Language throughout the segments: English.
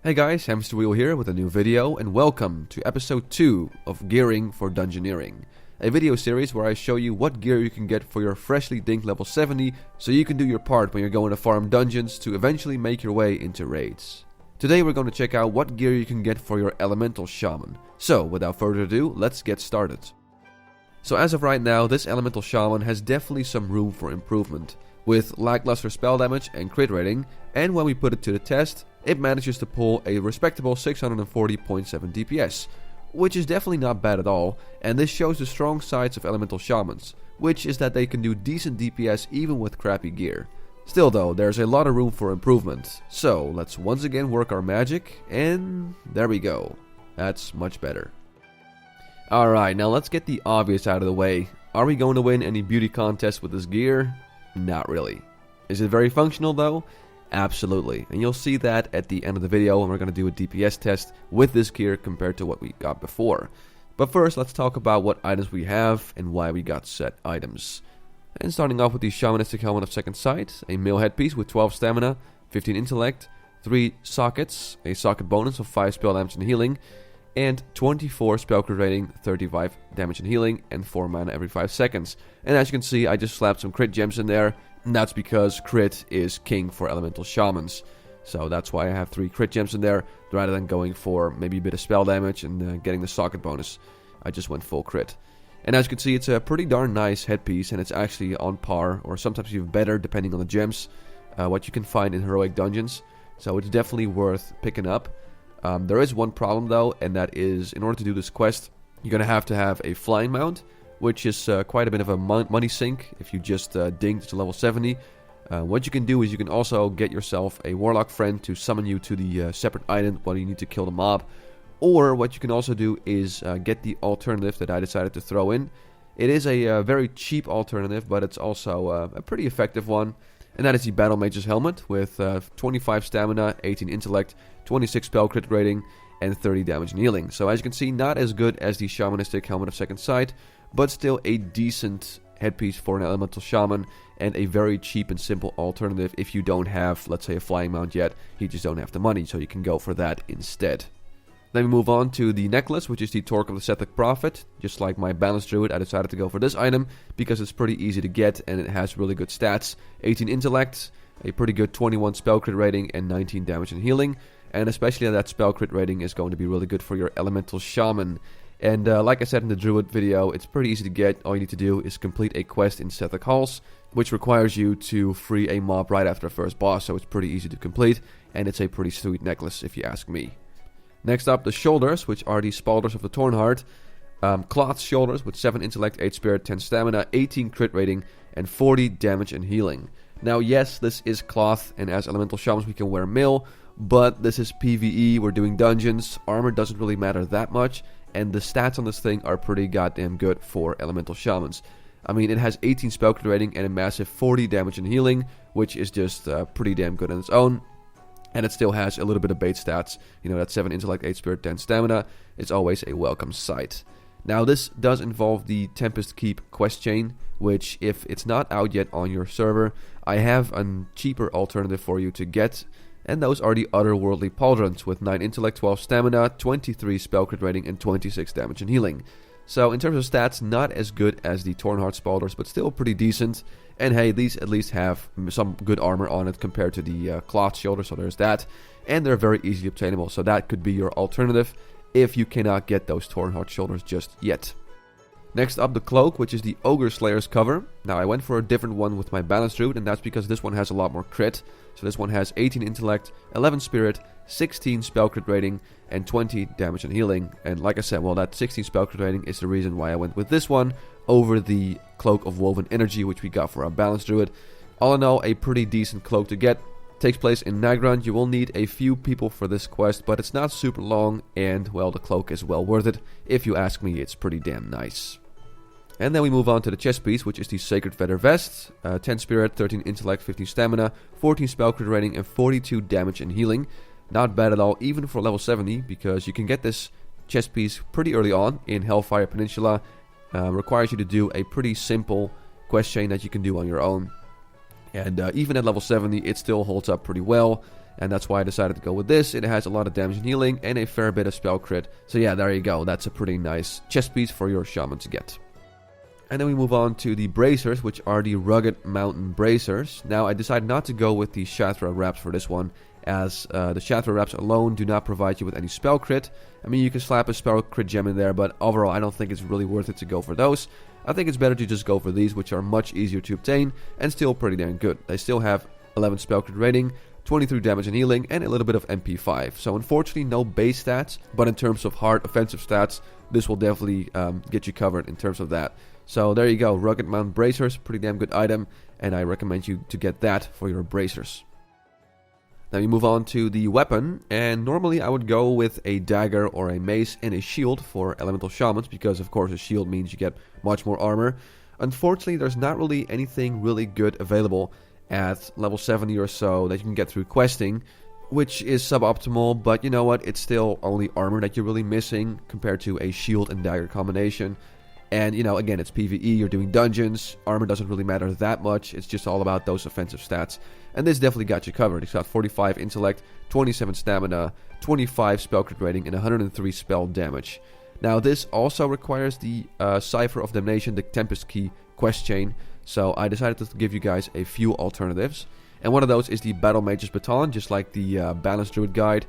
Hey guys, Hamsterwheel here with a new video, and welcome to episode 2 of Gearing for Dungeoneering. A video series where I show you what gear you can get for your freshly dinked level 70, so you can do your part when you're going to farm dungeons to eventually make your way into raids. Today we're going to check out what gear you can get for your elemental shaman. So without further ado, let's get started. So as of right now, this elemental shaman has definitely some room for improvement. With lackluster spell damage and crit rating, and when we put it to the test, it manages to pull a respectable 640.7 DPS, which is definitely not bad at all, and this shows the strong sides of elemental shamans, which is that they can do decent DPS even with crappy gear. Still though, there's a lot of room for improvement, so let's once again work our magic, and there we go. That's much better. Alright, now let's get the obvious out of the way. Are we going to win any beauty contests with this gear? Not really. Is it very functional though? Absolutely, and you'll see that at the end of the video when we're going to do a DPS test with this gear compared to what we got before. But first, let's talk about what items we have and why we got set items. And starting off with the Shamanistic Helmet of Second Sight, a male headpiece with 12 stamina, 15 intellect, 3 sockets, a socket bonus of 5 spell damage and healing, and 24 spell crit rating, 35 damage and healing, and 4 mana every 5 seconds. And as you can see, I just slapped some crit gems in there. And that's because crit is king for elemental shamans. So that's why I have 3 crit gems in there, rather than going for maybe a bit of spell damage and getting the socket bonus. I just went full crit. And as you can see, it's a pretty darn nice headpiece, and it's actually on par, or sometimes even better, depending on the gems, what you can find in heroic dungeons. So it's definitely worth picking up. There is one problem though, and that is, in order to do this quest, you're going to have a flying mount, which is quite a bit of a money sink if you just dinked to level 70. What you can do is you can also get yourself a warlock friend to summon you to the separate island when you need to kill the mob. Or what you can also do is get the alternative that I decided to throw in. It is a very cheap alternative, but it's also a pretty effective one. And that is the Battle Mage's Helmet with 25 stamina, 18 intellect, 26 spell crit rating, and 30 damage and healing. So as you can see, not as good as the Shamanistic Helmet of Second Sight, but still a decent headpiece for an elemental shaman, and a very cheap and simple alternative if you don't have, let's say, a flying mount yet. You just don't have the money, so you can go for that instead. Then we move on to the necklace, which is the Torque of the Sethic Prophet. Just like my Balanced Druid, I decided to go for this item because it's pretty easy to get and it has really good stats. 18 intellect, a pretty good 21 spell crit rating, and 19 damage and healing. And especially that spell crit rating is going to be really good for your elemental shaman. And like I said in the Druid video, it's pretty easy to get. All you need to do is complete a quest in Sethic Halls, which requires you to free a mob right after the first boss, so it's pretty easy to complete, and it's a pretty sweet necklace if you ask me. Next up, the shoulders, which are the Spalders of the Tornheart. Cloth shoulders with 7 intellect, 8 spirit, 10 stamina, 18 crit rating, and 40 damage and healing. Now yes, this is cloth, and as elemental shamans we can wear mail, but this is PvE, we're doing dungeons, armor doesn't really matter that much, and the stats on this thing are pretty goddamn good for elemental shamans. I mean, it has 18 spell crit rating and a massive 40 damage and healing, which is just pretty damn good on its own. And it still has a little bit of bait stats. You know, that 7 intellect, 8 spirit, 10 stamina. It's always a welcome sight. Now, this does involve the Tempest Keep quest chain, which, if it's not out yet on your server, I have a cheaper alternative for you to get. And those are the Otherworldly Pauldrons with 9 intellect, 12 stamina, 23 spell crit rating, and 26 damage and healing. So in terms of stats, not as good as the Tornheart Spalders, but still pretty decent. And hey, these at least have some good armor on it compared to the cloth shoulder, so there's that. And they're very easily obtainable, so that could be your alternative if you cannot get those Tornheart shoulders just yet. Next up, the Cloak, which is the Ogre Slayer's cover. Now, I went for a different one with my Balanced Druid, and that's because this one has a lot more crit. So this one has 18 intellect, 11 spirit, 16 spell crit rating, and 20 damage and healing. And like I said, well, that 16 spell crit rating is the reason why I went with this one over the Cloak of Woven Energy, which we got for our Balanced Druid. All in all, a pretty decent cloak to get. Takes place in Nagrand. You will need a few people for this quest, but it's not super long, and, well, the cloak is well worth it. If you ask me, it's pretty damn nice. And then we move on to the chest piece, which is the Sacred Feather Vest. 10 spirit, 13 intellect, 15 stamina, 14 spell crit rating, and 42 damage and healing. Not bad at all, even for level 70, because you can get this chest piece pretty early on in Hellfire Peninsula. Requires you to do a pretty simple quest chain that you can do on your own. And even at level 70, it still holds up pretty well. and that's why I decided to go with this. It has a lot of damage and healing and a fair bit of spell crit. So yeah, there you go. That's a pretty nice chest piece for your shaman to get. And then we move on to the bracers, which are the rugged mountain bracers. Now I decided not to go with the Shatra wraps for this one, as the Shatra wraps alone do not provide you with any spell crit. I mean, you can slap a spell crit gem in there, but overall I don't think it's really worth it to go for those. I think it's better to just go for these, which are much easier to obtain and still pretty damn good. They still have 11 spell crit rating, 23 damage and healing, and a little bit of MP5. So unfortunately no base stats, but in terms of hard offensive stats, this will definitely get you covered in terms of that. So there you go, Rugged Mountain Bracers, pretty damn good item, and I recommend you to get that for your bracers. Now we move on to the weapon, and normally I would go with a dagger or a mace and a shield for elemental shamans, because of course a shield means you get much more armor. Unfortunately, there's not really anything really good available at level 70 or so that you can get through questing, which is suboptimal, but you know what, it's still only armor that you're really missing compared to a shield and dagger combination. And, you know, again, it's PvE, you're doing dungeons, armor doesn't really matter that much, it's just all about those offensive stats. And this definitely got you covered. It's got 45 intellect, 27 stamina, 25 spell crit rating, and 103 spell damage. Now, this also requires the Cipher of Damnation, the Tempest Key quest chain, so I decided to give you guys a few alternatives. And one of those is the Battle Mage's Baton, just like the Balanced Druid Guide.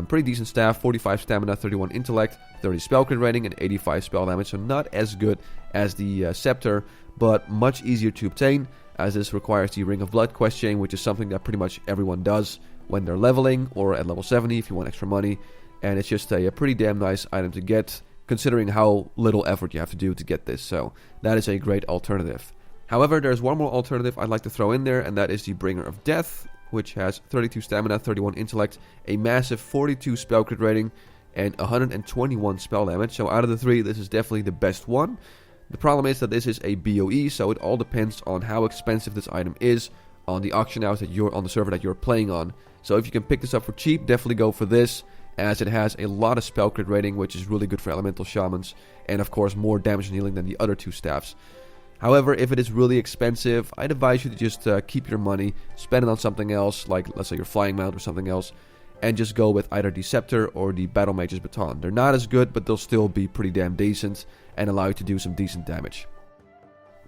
Pretty decent staff, 45 stamina, 31 intellect, 30 spell crit rating, and 85 spell damage. So not as good as the Scepter, but much easier to obtain, as this requires the Ring of Blood quest chain, which is something that pretty much everyone does when they're leveling, or at level 70 if you want extra money. And it's just a pretty damn nice item to get, considering how little effort you have to do to get this. So that is a great alternative. However, there's one more alternative I'd like to throw in there, and that is the Bringer of Death, which has 32 stamina, 31 intellect, a massive 42 spell crit rating, and 121 spell damage. So out of the three, this is definitely the best one. The problem is that this is a BOE, so it all depends on how expensive this item is on the auction house that you're on, the server that you're playing on. So if you can pick this up for cheap, definitely go for this, as it has a lot of spell crit rating, which is really good for elemental shamans, and of course more damage and healing than the other two staffs. However, if it is really expensive, I'd advise you to just keep your money, spend it on something else, like let's say your flying mount or something else, and just go with either the Scepter or the Battle Mage's Baton. They're not as good, but they'll still be pretty damn decent and allow you to do some decent damage.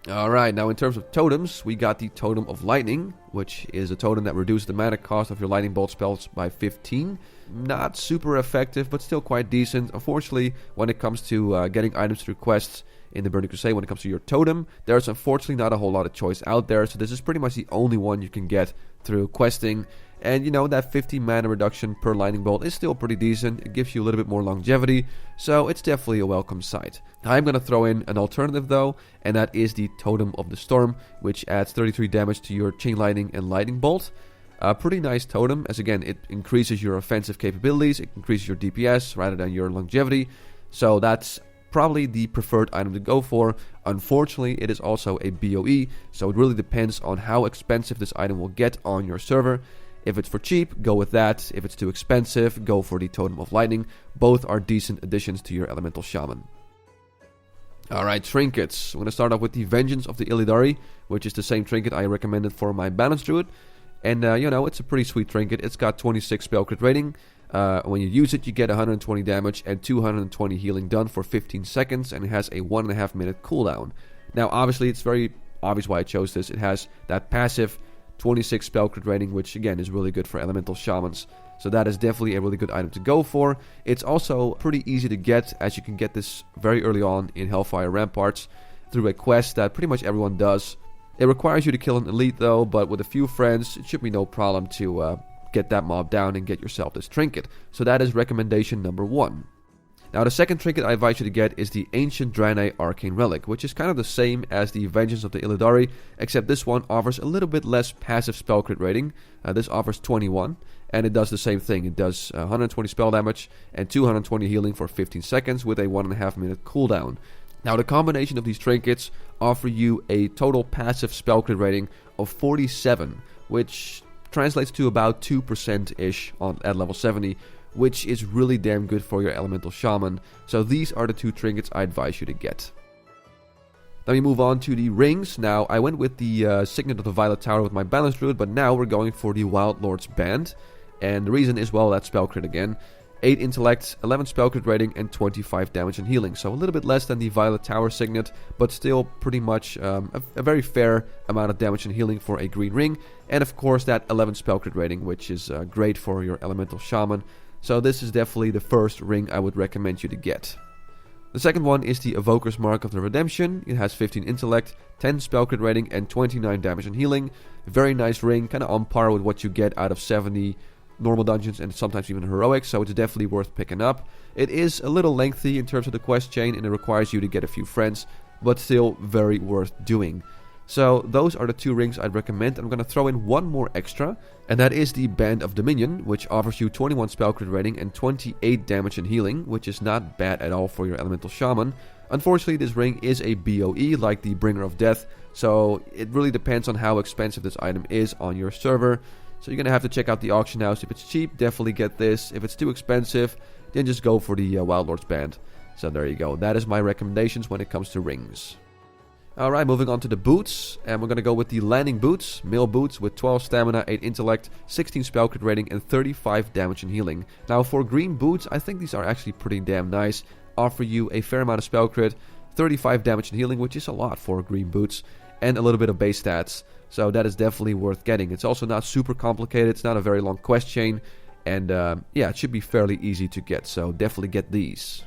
Alright, now in terms of totems, we got the Totem of Lightning, which is a totem that reduces the mana cost of your lightning bolt spells by 15. Not super effective, but still quite decent. Unfortunately, when it comes to getting items through quests in the Burning Crusade, when it comes to your totem, there's unfortunately not a whole lot of choice out there, so this is pretty much the only one you can get through questing. And you know, that 50 mana reduction per lightning bolt is still pretty decent. It gives you a little bit more longevity, so it's definitely a welcome sight. I'm going to throw in an alternative though, and that is the Totem of the Storm, which adds 33 damage to your chain lightning and lightning bolt. A pretty nice totem, as again, it increases your offensive capabilities, it increases your DPS rather than your longevity, so that's probably the preferred item to go for. Unfortunately, it is also a BOE, so it really depends on how expensive this item will get on your server. If it's for cheap, go with that. If it's too expensive, go for the Totem of Lightning. Both are decent additions to your elemental shaman. Alright, trinkets. I'm going to start off with the Vengeance of the Illidari, which is the same trinket I recommended for my Balanced Druid. And, you know, it's a pretty sweet trinket. It's got 26 spell crit rating. When you use it, you get 120 damage and 220 healing done for 15 seconds, and it has a 1.5 minute cooldown. Now, obviously, it's very obvious why I chose this. It has that passive 26 spell crit rating, which again is really good for elemental shamans. So that is definitely a really good item to go for. It's also pretty easy to get, as you can get this very early on in Hellfire Ramparts through a quest that pretty much everyone does. It requires you to kill an elite though, but with a few friends, it should be no problem to get that mob down and get yourself this trinket. So that is recommendation number 1. Now the second trinket I advise you to get is the Ancient Draenei Arcane Relic, which is kind of the same as the Vengeance of the Illidari, except this one offers a little bit less passive spell crit rating. This offers 21, and it does the same thing. It does 120 spell damage and 220 healing for 15 seconds with a 1.5 minute cooldown. Now the combination of these trinkets offer you a total passive spell crit rating of 47, which translates to about 2%-ish at level 70, which is really damn good for your elemental shaman. So these are the two trinkets I advise you to get. Then we move on to the rings. Now I went with the Signet of the Violet Tower with my Balanced Druid, but now we're going for the Wild Lord's Band. And the reason is, well, that spell crit again. 8 intellect, 11 spell crit rating, and 25 damage and healing. So a little bit less than the Violet Tower Signet, but still pretty much a very fair amount of damage and healing for a green ring. And of course that 11 spell crit rating, which is great for your Elemental Shaman. So this is definitely the first ring I would recommend you to get. The second one is the Evoker's Mark of the Redemption. It has 15 intellect, 10 spell crit rating, and 29 damage and healing. Very nice ring, kind of on par with what you get out of 70 normal dungeons and sometimes even heroics, so it's definitely worth picking up. It is a little lengthy in terms of the quest chain and it requires you to get a few friends, but still very worth doing. So those are the 2 rings I'd recommend. I'm going to throw in one more extra, and that is the Band of Dominion, which offers you 21 spell crit rating and 28 damage and healing, which is not bad at all for your Elemental Shaman. Unfortunately, this ring is a BOE, like the Bringer of Death, so it really depends on how expensive this item is on your server. So you're going to have to check out the auction house. If it's cheap, definitely get this. If it's too expensive, then just go for the Wild Lord's Band. So there you go. That is my recommendations when it comes to rings. Alright, moving on to the boots. And we're going to go with the Landing Boots. Male boots with 12 stamina, 8 intellect, 16 spell crit rating, and 35 damage and healing. Now for green boots, I think these are actually pretty damn nice. Offer you a fair amount of spell crit, 35 damage and healing, which is a lot for green boots, and a little bit of base stats. So that is definitely worth getting. It's also not super complicated. It's not a very long quest chain. And yeah, it should be fairly easy to get. So definitely get these.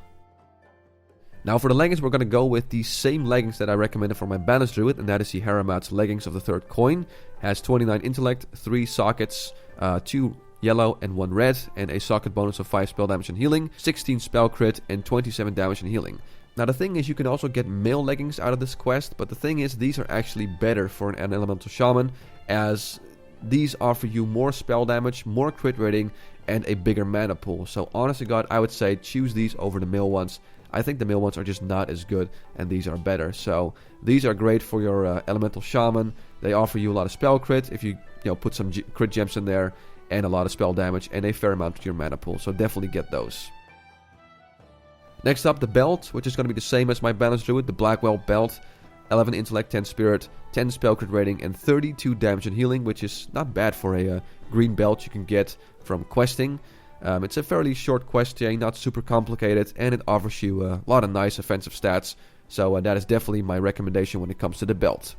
Now for the leggings, we're going to go with the same leggings that I recommended for my Balanced Druid. And that is the Haramat's Leggings of the Third Coin. Has 29 intellect, 3 sockets, 2 yellow and 1 red. And a socket bonus of 5 spell damage and healing, 16 spell crit, and 27 damage and healing. Now the thing is, you can also get male leggings out of this quest, but the thing is, these are actually better for an Elemental Shaman, as these offer you more spell damage, more crit rating, and a bigger mana pool. So honest to God, I would say choose these over the male ones. I think the male ones are just not as good, and these are better. So these are great for your Elemental Shaman. They offer you a lot of spell crit if you put some crit gems in there, and a lot of spell damage, and a fair amount to your mana pool. So definitely get those. Next up, the belt, which is going to be the same as my Balanced Druid, the Blackwell belt. 11 intellect, 10 spirit, 10 spell crit rating, and 32 damage and healing, which is not bad for a green belt you can get from questing. It's a fairly short quest chain, not super complicated, and it offers you a lot of nice offensive stats. So that is definitely my recommendation when it comes to the belt.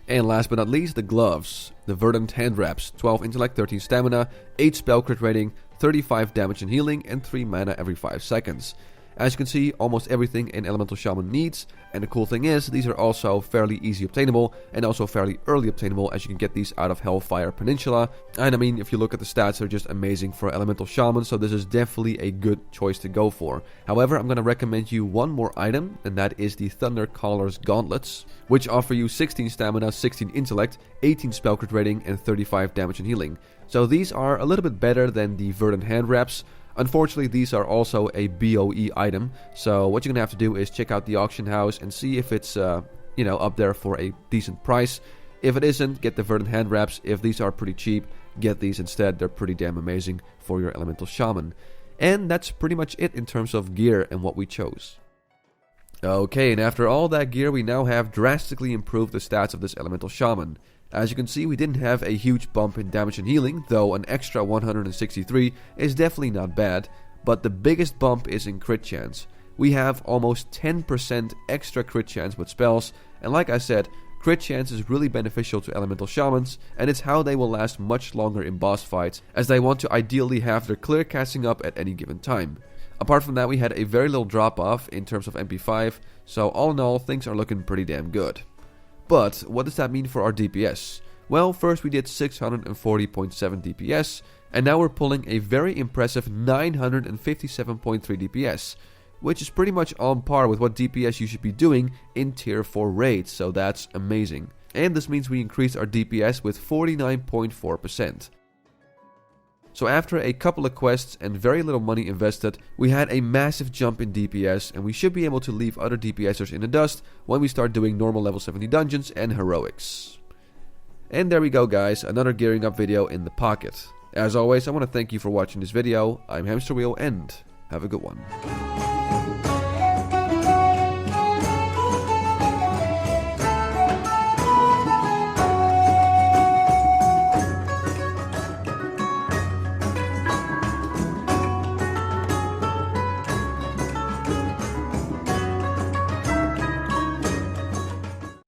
And last but not least, the gloves. The Verdant Hand Wraps. 12 intellect, 13 stamina, 8 spell crit rating, 35 damage and healing, and 3 mana every 5 seconds. As you can see, almost everything an Elemental Shaman needs, and the cool thing is, these are also fairly easy obtainable, and also fairly early obtainable, as you can get these out of Hellfire Peninsula. And I mean, if you look at the stats, they're just amazing for Elemental Shaman, so this is definitely a good choice to go for. However, I'm going to recommend you one more item, and that is the Thunder Caller's Gauntlets, which offer you 16 stamina, 16 intellect, 18 spell crit rating, and 35 damage and healing. So these are a little bit better than the Verdant Hand Wraps. Unfortunately, these are also a BOE item, so what you're going to have to do is check out the auction house and see if it's, up there for a decent price. If it isn't, get the Verdant Hand Wraps. If these are pretty cheap, get these instead. They're pretty damn amazing for your Elemental Shaman. And that's pretty much it in terms of gear and what we chose. Okay, and after all that gear, we now have drastically improved the stats of this Elemental Shaman. As you can see, we didn't have a huge bump in damage and healing, though an extra 163 is definitely not bad, but the biggest bump is in crit chance. We have almost 10% extra crit chance with spells, and like I said, crit chance is really beneficial to Elemental Shamans, and it's how they will last much longer in boss fights, as they want to ideally have their clear casting up at any given time. Apart from that, we had a very little drop off in terms of MP5, so all in all, things are looking pretty damn good. But what does that mean for our DPS? Well, first we did 640.7 DPS, and now we're pulling a very impressive 957.3 DPS, which is pretty much on par with what DPS you should be doing in tier 4 raids, so that's amazing. And this means we increased our DPS with 49.4%. So after a couple of quests and very little money invested, we had a massive jump in DPS, and we should be able to leave other DPSers in the dust when we start doing normal level 70 dungeons and heroics. And there we go guys, another gearing up video in the pocket. As always, I want to thank you for watching this video. I'm Hamsterwheel and have a good one.